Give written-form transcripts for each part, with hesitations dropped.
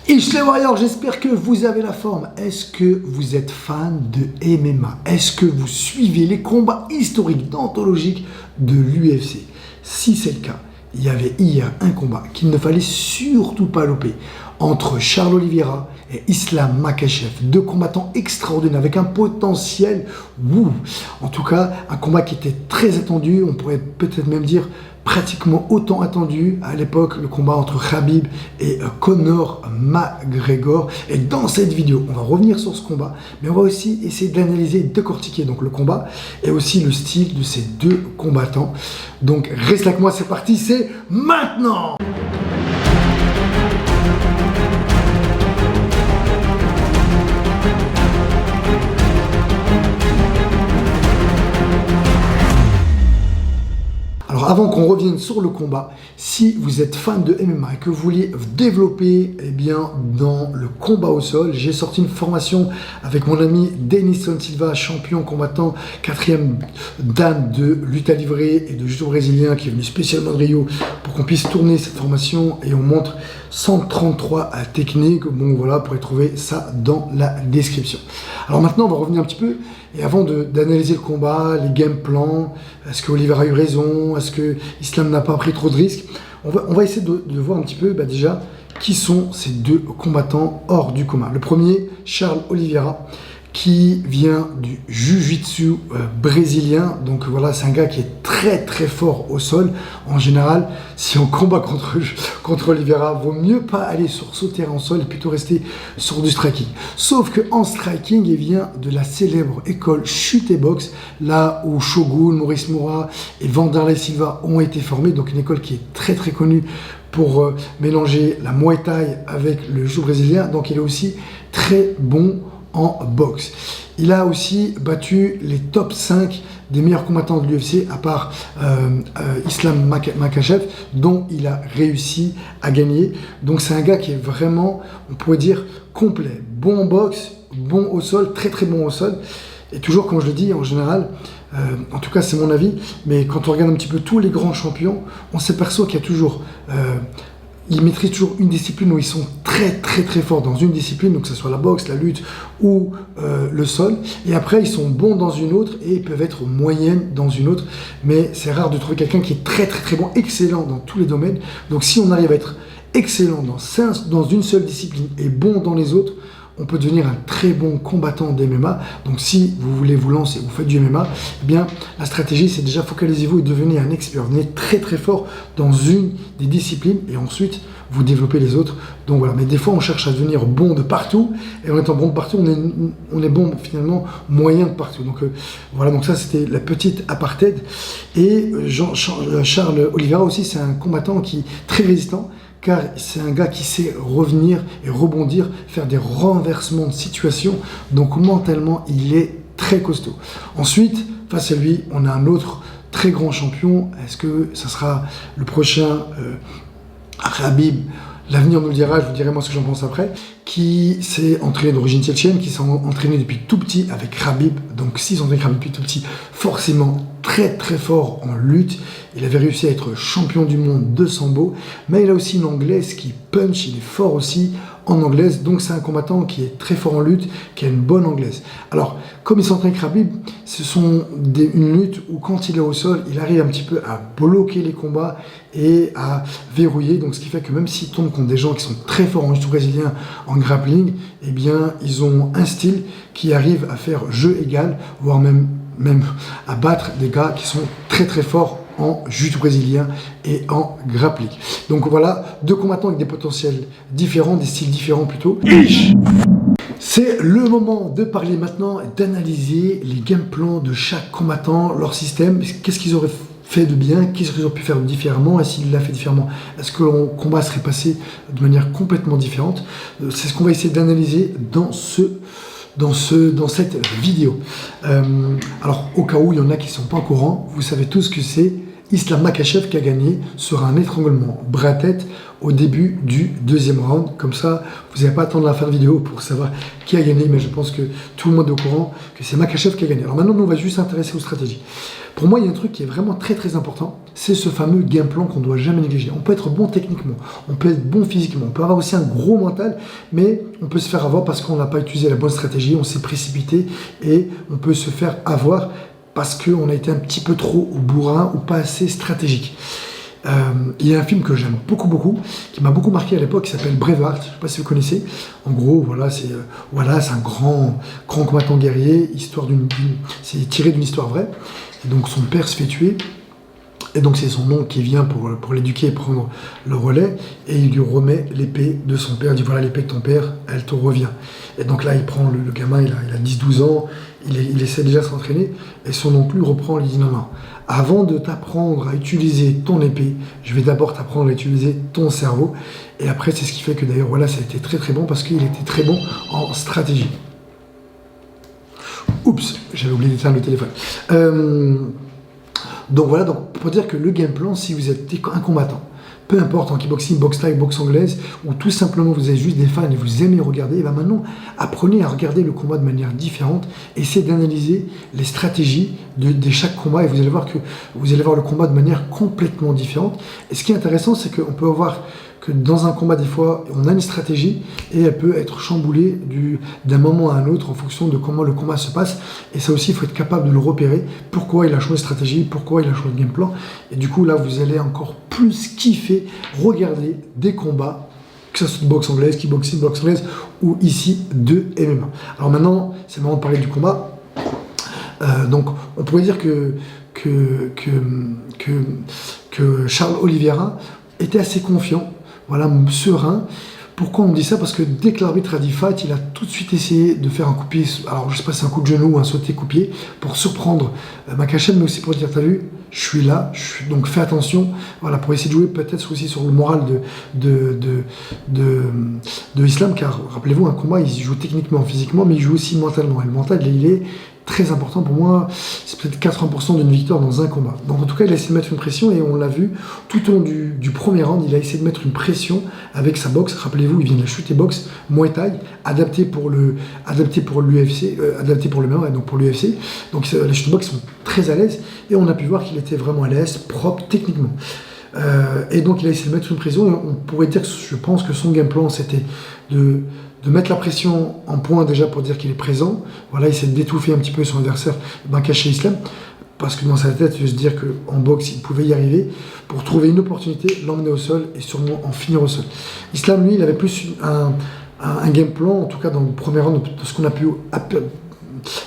Les Warriors, j'espère que vous avez la forme. Est-ce que vous êtes fan de MMA? Est-ce que vous suivez les combats historiques d'anthologique de l'UFC? Si c'est le cas, il y avait hier un combat qu'il ne fallait surtout pas louper entre Charles Oliveira et Islam Makhachev, deux combattants extraordinaires avec un potentiel, en tout cas un combat qui était très attendu, on pourrait peut-être même dire pratiquement autant attendu à l'époque, le combat entre Khabib et Conor McGregor. Et dans cette vidéo, on va revenir sur ce combat, mais on va aussi essayer d'analyser et de décortiquer donc le combat et aussi le style de ces deux combattants. Donc reste avec moi, c'est parti, c'est maintenant! Alors avant qu'on revienne sur le combat, si vous êtes fan de MMA et que vous vouliez développer dans le combat au sol, j'ai sorti une formation avec mon ami Denison Silva, champion combattant 4e dan de lutte à livrer et de judo brésilien qui est venu spécialement de Rio pour qu'on puisse tourner cette formation et on montre 133 techniques. Bon voilà, vous pourrez trouver ça dans la description. Alors maintenant on va revenir un petit peu et avant d'analyser le combat, les game plans, est-ce que Oliveira a eu raison, est-ce que Islam n'a pas pris trop de risques, on va essayer de voir un petit peu déjà qui sont ces deux combattants hors du commun. Le premier, Charles Oliveira, qui vient du jiu-jitsu brésilien. Donc voilà, c'est un gars qui est très très fort au sol. En général, si on combat contre Oliveira, vaut mieux pas aller sur ce terrain en sol et plutôt rester sur du striking. Sauf que en striking, il vient de la célèbre école chute et boxe, là où Shogun, Maurice Moura et Vanderlei Silva ont été formés. Donc une école qui est très très connue pour mélanger la Muay Thai avec le jiu brésilien. Donc il est aussi très bon en boxe. Il a aussi battu les top 5 des meilleurs combattants de l'UFC, à part Islam Makhachev, dont il a réussi à gagner. Donc c'est un gars qui est vraiment, on pourrait dire, complet. Bon en boxe, bon au sol, très très bon au sol. Et toujours, comme je le dis, en général, en tout cas c'est mon avis, mais quand on regarde un petit peu tous les grands champions, on s'aperçoit qu'il y a toujours... ils maîtrisent toujours une discipline où ils sont très très très forts dans une discipline, donc que ce soit la boxe, la lutte ou le sol, et après ils sont bons dans une autre et ils peuvent être moyennes dans une autre, mais c'est rare de trouver quelqu'un qui est très très très bon, excellent dans tous les domaines. Donc si on arrive à être excellent dans une seule discipline et bon dans les autres, on peut devenir un très bon combattant d'MMA. Donc si vous voulez vous lancer, vous faites du MMA, eh bien la stratégie c'est déjà focalisez-vous et devenez un expert, devenez très très fort dans une des disciplines et ensuite vous développez les autres. Donc voilà, mais des fois on cherche à devenir bon de partout et en étant bon de partout on est bon finalement moyen de partout. Donc voilà, donc ça c'était la petite apartheid. Et Charles Oliveira aussi, c'est un combattant qui est très résistant, car c'est un gars qui sait revenir et rebondir, faire des renversements de situation. Donc mentalement, il est très costaud. Ensuite, face à lui, on a un autre très grand champion. Est-ce que ça sera le prochain Khabib? L'avenir nous le dira, je vous dirai moi ce que j'en pense après. Qui s'est entraîné d'origine tchétchène, qui s'est entraîné depuis tout petit avec Khabib. Donc s'ils sont entraînés depuis tout petit, forcément très très fort en lutte. Il avait réussi à être champion du monde de sambo, mais il a aussi une anglaise qui punch, il est fort aussi en anglaise, donc c'est un combattant qui est très fort en lutte, qui a une bonne anglaise. Alors, comme il s'entraîne avec Khabib, ce sont une lutte où quand il est au sol, il arrive un petit peu à bloquer les combats et à verrouiller, donc ce qui fait que même s'il tombe contre des gens qui sont très forts en jiu brésilien, en grappling, eh bien, ils ont un style qui arrive à faire jeu égal, voire même à battre des gars qui sont très très forts en jiu brésilien et en grappling. Donc voilà, deux combattants avec des potentiels différents, des styles différents plutôt. C'est le moment de parler maintenant et d'analyser les game plans de chaque combattant, leur système, qu'est-ce qu'ils auraient fait de bien, qu'est-ce qu'ils auraient pu faire différemment, et s'il l'a fait différemment, est-ce que le combat serait passé de manière complètement différente? C'est ce qu'on va essayer d'analyser dans cette vidéo. Alors, au cas où il y en a qui ne sont pas au courant, vous savez tous que c'est Islam Makhachev qui a gagné sur un étranglement bras-tête au début du deuxième round. Comme ça, vous n'avez pas à attendre la fin de vidéo pour savoir qui a gagné, mais je pense que tout le monde est au courant que c'est Makhachev qui a gagné. Alors maintenant, nous, on va juste s'intéresser aux stratégies. Pour moi, il y a un truc qui est vraiment très très important, c'est ce fameux game plan qu'on ne doit jamais négliger. On peut être bon techniquement, on peut être bon physiquement, on peut avoir aussi un gros mental, mais on peut se faire avoir parce qu'on n'a pas utilisé la bonne stratégie, on s'est précipité et on peut se faire avoir parce qu'on a été un petit peu trop au bourrin ou pas assez stratégique. Il y a un film que j'aime beaucoup, qui m'a beaucoup marqué à l'époque, qui s'appelle Braveheart, je ne sais pas si vous connaissez. En gros, voilà, c'est un grand combattant guerrier, c'est tiré d'une histoire vraie. Et donc son père se fait tuer, et donc c'est son oncle qui vient pour l'éduquer et prendre le relais, et il lui remet l'épée de son père, il dit voilà l'épée de ton père, elle te revient. Et donc là il prend le gamin, il a 10-12 ans, il essaie déjà de s'entraîner, et son oncle lui reprend, il dit non, avant de t'apprendre à utiliser ton épée, je vais d'abord t'apprendre à utiliser ton cerveau, et après c'est ce qui fait que d'ailleurs voilà ça a été très très bon, parce qu'il était très bon en stratégie. Oups, j'avais oublié d'éteindre le téléphone. Donc voilà, pour dire que le game plan, si vous êtes un combattant, peu importe en kickboxing, boxe thaï, boxe anglaise, ou tout simplement vous êtes juste des fans et vous aimez regarder, et bien maintenant, apprenez à regarder le combat de manière différente, essayez d'analyser les stratégies de chaque combat, et vous allez voir que vous allez voir le combat de manière complètement différente. Et ce qui est intéressant, c'est qu'on peut voir que dans un combat, des fois, on a une stratégie et elle peut être chamboulée d'un moment à un autre en fonction de comment le combat se passe. Et ça aussi, il faut être capable de le repérer. Pourquoi il a changé de stratégie, pourquoi il a changé de game plan. Et du coup, là, vous allez encore plus kiffer, regarder des combats, que ce soit de boxe anglaise, kickboxing, boxe anglaise, ou ici de MMA. Alors maintenant, c'est le moment de parler du combat. Donc, on pourrait dire que Charles Oliveira était assez confiant. Voilà, serein. Pourquoi on dit ça? Parce que dès que l'arbitre a dit fight, il a tout de suite essayé de faire un coup de pied, alors je sais pas si c'est un coup de genou ou un sauté coup de pied, pour surprendre Makhachev, mais aussi pour dire, t'as vu, je suis là, donc fais attention, voilà, pour essayer de jouer peut-être aussi sur le moral de Islam, car rappelez-vous, un combat, il joue techniquement, physiquement, mais il joue aussi mentalement, et le mental, il est très important pour moi, c'est peut-être 80% d'une victoire dans un combat. Donc en tout cas, il a essayé de mettre une pression et on l'a vu tout au long du premier round, il a essayé de mettre une pression avec sa boxe. Rappelez-vous, il vient de la chute et boxe Muay Thai, adapté pour l'UFC, adapté pour le MMA, donc pour l'UFC. Donc les chute boxe sont très à l'aise et on a pu voir qu'il était vraiment à l'aise, propre techniquement. Et donc il a essayé de mettre une pression. On pourrait dire que je pense que son game plan c'était de mettre la pression en point déjà pour dire qu'il est présent. Voilà, il essaie d'étouffer un petit peu son adversaire, cacher Islam, parce que dans sa tête, il veut se dire qu'en boxe, il pouvait y arriver pour trouver une opportunité, l'emmener au sol et sûrement en finir au sol. Islam, lui, il avait plus un game plan, en tout cas dans le premier round, de ce qu'on a pu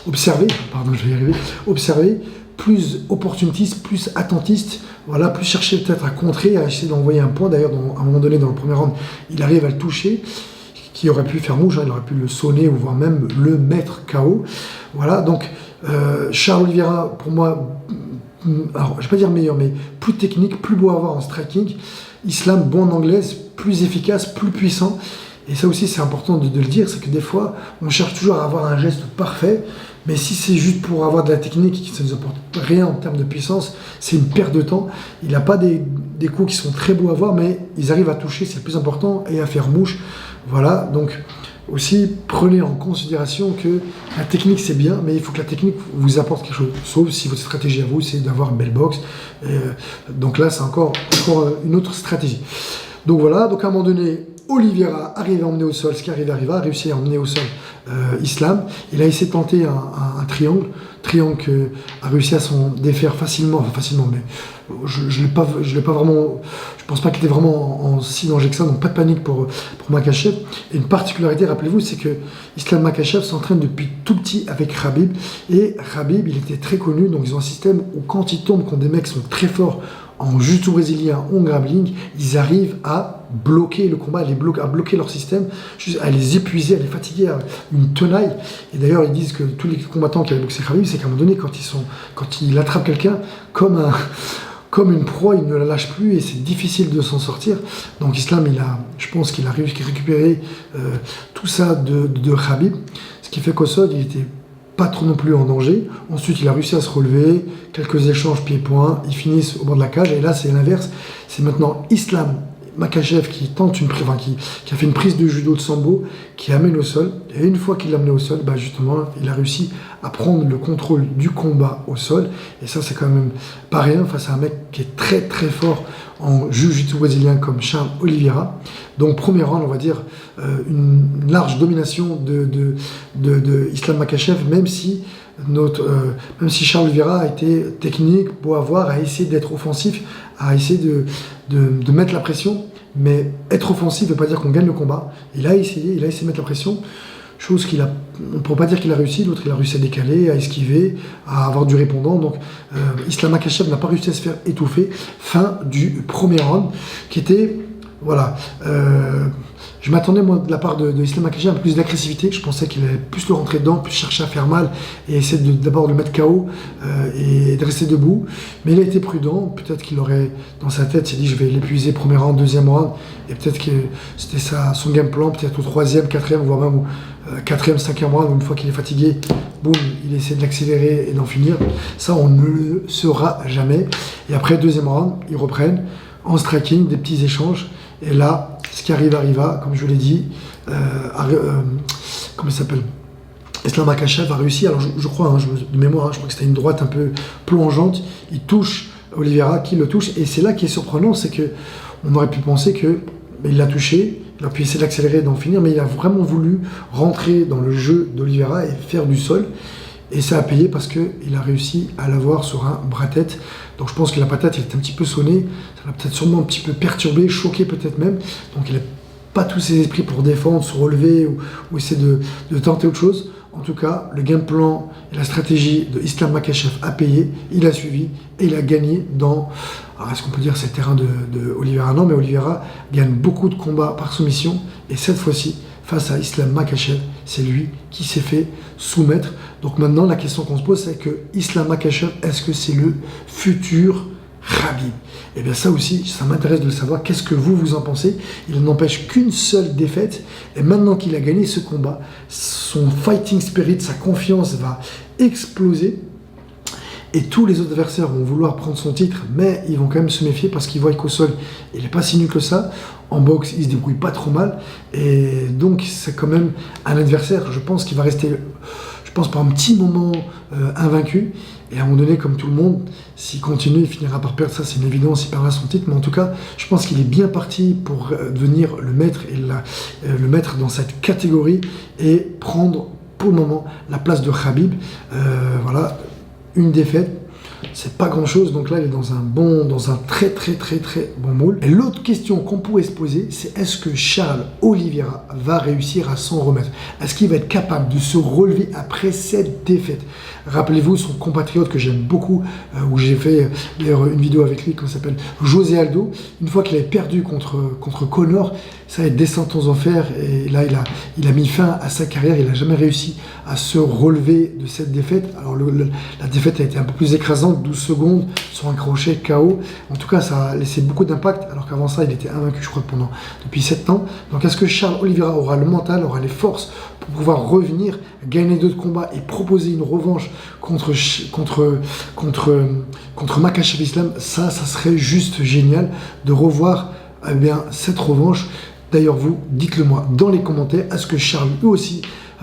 observer, plus opportuniste, plus attentiste, voilà, plus chercher peut-être à contrer, à essayer d'envoyer un point. D'ailleurs, à un moment donné, dans le premier round, il arrive à le toucher, qui aurait pu faire mouche, il aurait pu le sonner ou voire même le mettre KO. Voilà, donc Charles Oliveira, pour moi, alors je ne vais pas dire meilleur, mais plus technique, plus beau à voir en striking. Islam, bon en anglaise, plus efficace, plus puissant. Et ça aussi, c'est important de le dire, c'est que des fois, on cherche toujours à avoir un geste parfait, mais si c'est juste pour avoir de la technique et que ça ne nous apporte rien en termes de puissance, c'est une perte de temps. Il n'a pas des coups qui sont très beaux à voir, mais ils arrivent à toucher, c'est le plus important, et à faire mouche. Voilà, donc aussi, prenez en considération que la technique, c'est bien, mais il faut que la technique vous apporte quelque chose. Sauf si votre stratégie à vous, c'est d'avoir une belle boxe. Donc là, c'est encore une autre stratégie. Donc voilà, donc à un moment donné, Oliveira arrive à emmener au sol, ce qui arriva, a réussi à emmener au sol Islam. Il a essayé de tenter un triangle que a réussi à s'en défaire facilement, mais je l'ai pas vraiment, je pense pas qu'il était vraiment en si danger que ça, donc pas de panique pour Makhachev. Et une particularité, rappelez-vous, c'est que Islam Makhachev s'entraîne depuis tout petit avec Khabib, et Khabib, il était très connu, donc ils ont un système où quand ils tombent contre des mecs qui sont très forts en jiu-jitsu brésilien ou en grappling, ils arrivent à bloquer le combat, à bloquer leur système, à les épuiser, à les fatiguer à une tenaille. Et d'ailleurs, ils disent que tous les combattants qui avaient boxé Khabib, c'est qu'à un moment donné, quand il attrape quelqu'un comme une proie, il ne la lâche plus et c'est difficile de s'en sortir. Donc Islam, je pense qu'il a réussi à récupérer tout ça de Khabib, ce qui fait qu'au sol, il était pas trop non plus en danger. Ensuite, il a réussi à se relever, quelques échanges pieds-points, ils finissent au bord de la cage, et là, c'est l'inverse. C'est maintenant Islam Makhachev qui tente qui a fait une prise de judo de sambo, qui amène au sol. Et une fois qu'il l'a amené au sol, justement, il a réussi à prendre le contrôle du combat au sol. Et ça, c'est quand même pas rien face à un mec qui est très très fort en jiu-jitsu brésilien comme Charles Oliveira. Donc premier round, on va dire une large domination de Islam Makhachev, même si Charles Oliveira a été technique, beau à voir, a essayé d'être offensif, a essayé de mettre la pression. Mais être offensif ne veut pas dire qu'on gagne le combat. Il a essayé de mettre la pression. Chose on ne pourrait pas dire qu'il a réussi, l'autre il a réussi à décaler, à esquiver, à avoir du répondant. Donc Islam Makhachev n'a pas réussi à se faire étouffer. Fin du premier round, qui était, voilà, je m'attendais moi de la part de Islam Makhachev à plus d'agressivité. Je pensais qu'il allait plus le rentrer dedans, plus chercher à faire mal et essayer d'abord de le mettre KO et de rester debout. Mais il a été prudent. Peut-être qu'il aurait dans sa tête s'est dit je vais l'épuiser premier round, deuxième round, et peut-être que c'était son game plan, peut-être au troisième, quatrième, voire même quatrième, cinquième round, une fois qu'il est fatigué, boum, il essaie de l'accélérer et d'en finir. Ça, on ne le saura jamais. Et après, deuxième round, ils reprennent en striking, des petits échanges. Et là, ce qui arriva, comme je vous l'ai dit, comment il s'appelle, Islam Makhachev a réussi, alors je crois, de mémoire, je crois que c'était une droite un peu plongeante, il touche Oliveira, qui le touche, et c'est là qui est surprenant, c'est que on aurait pu penser que il l'a touché, il a pu essayer d'accélérer et d'en finir, mais il a vraiment voulu rentrer dans le jeu d'Oliveira et faire du sol. Et ça a payé parce qu'il a réussi à l'avoir sur un bras-tête. Donc je pense que la patate était un petit peu sonnée, ça l'a peut-être sûrement un petit peu perturbé, choqué peut-être même. Donc il n'a pas tous ses esprits pour défendre, se relever ou essayer de tenter autre chose. En tout cas, le game plan et la stratégie de Islam Makhachev a payé, il a suivi et il a gagné dans, alors est-ce qu'on peut dire c'est le terrain de Oliveira? Non, mais Oliveira gagne beaucoup de combats par soumission et cette fois-ci, face à Islam Makhachev, c'est lui qui s'est fait soumettre. Donc maintenant, la question qu'on se pose, c'est que Islam Makhachev, est-ce que c'est le futur Khabib? Et bien ça aussi, ça m'intéresse de le savoir. Qu'est-ce que vous en pensez? Il n'empêche qu'une seule défaite. Et maintenant qu'il a gagné ce combat, son fighting spirit, sa confiance va exploser. Et tous les autres adversaires vont vouloir prendre son titre, mais ils vont quand même se méfier parce qu'ils voient qu'au sol, il n'est pas si nul que ça. En boxe, il se débrouille pas trop mal. Et donc, c'est quand même un adversaire, je pense, qui va rester, pour un petit moment invaincu. Et à un moment donné, comme tout le monde, s'il continue, il finira par perdre. Ça, c'est une évidence, il perdra son titre. Mais en tout cas, je pense qu'il est bien parti pour devenir le maître et le maître dans cette catégorie et prendre pour le moment la place de Khabib. Voilà, une défaite. C'est pas grand chose, donc là il est dans un très bon moule. Et l'autre question qu'on pourrait se poser, c'est est-ce que Charles Oliveira va réussir à s'en remettre? Est-ce qu'il va être capable de se relever après cette défaite? Rappelez-vous son compatriote que j'aime beaucoup, où j'ai fait d'ailleurs une vidéo avec lui, qui s'appelle José Aldo. Une fois qu'il avait perdu contre Conor, ça a été descente aux enfers, et là il a mis fin à sa carrière. Il n'a jamais réussi à se relever de cette défaite. Alors la défaite a été un peu plus écrasante, 12 secondes sur un crochet KO. En tout cas, ça a laissé beaucoup d'impact, alors qu'avant ça, il était invaincu, je crois, depuis 7 ans. Donc est-ce que Charles Oliveira aura le mental, aura les forces pour pouvoir revenir, gagner d'autres combats et proposer une revanche contre Makhachev Islam? Ça serait juste génial de revoir cette revanche. D'ailleurs, vous, dites-le moi dans les commentaires. Est-ce que Charles, lui aussi,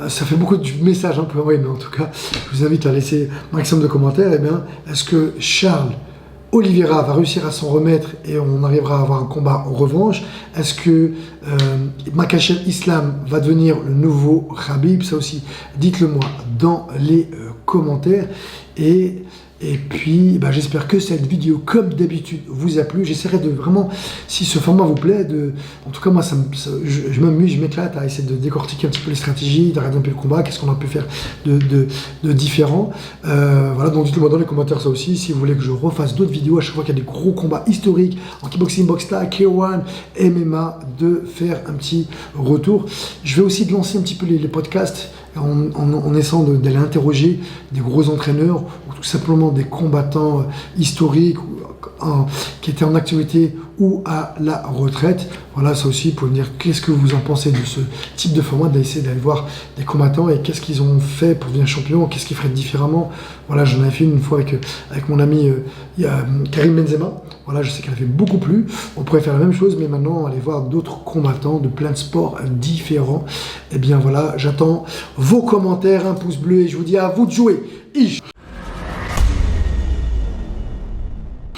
ça fait beaucoup de messages pour envoyer, mais en tout cas, je vous invite à laisser un maximum de commentaires. Est-ce que Charles Oliveira va réussir à s'en remettre et on arrivera à avoir un combat en revanche? Est-ce que Makhachev Islam va devenir le nouveau Khabib? Ça aussi, dites-le moi dans les commentaires. Et puis, j'espère que cette vidéo, comme d'habitude, vous a plu. J'essaierai de vraiment, si ce format vous plaît, en tout cas, moi, je m'amuse, je m'éclate à essayer de décortiquer un petit peu les stratégies, de regarder un peu le combat, qu'est-ce qu'on a pu faire de différent. Voilà, donc dites-le moi dans les commentaires ça aussi, si vous voulez que je refasse d'autres vidéos à chaque fois qu'il y a des gros combats historiques en kickboxing, boxe tag, K1, MMA, de faire un petit retour. Je vais aussi lancer un petit peu les podcasts en essayant d'aller interroger des gros entraîneurs ou tout simplement des combattants historiques qui étaient en activité ou à la retraite. Voilà, ça aussi, pour me dire qu'est-ce que vous en pensez de ce type de format, d'essayer d'aller voir des combattants et qu'est-ce qu'ils ont fait pour devenir champion, qu'est-ce qu'ils feraient différemment. Voilà, j'en avais fait une fois avec mon ami Karim Benzema. Voilà, je sais qu'elle a fait beaucoup plus. On pourrait faire la même chose, mais maintenant, aller voir d'autres combattants de plein de sports différents. Eh bien voilà, j'attends vos commentaires, un pouce bleu, et je vous dis à vous de jouer.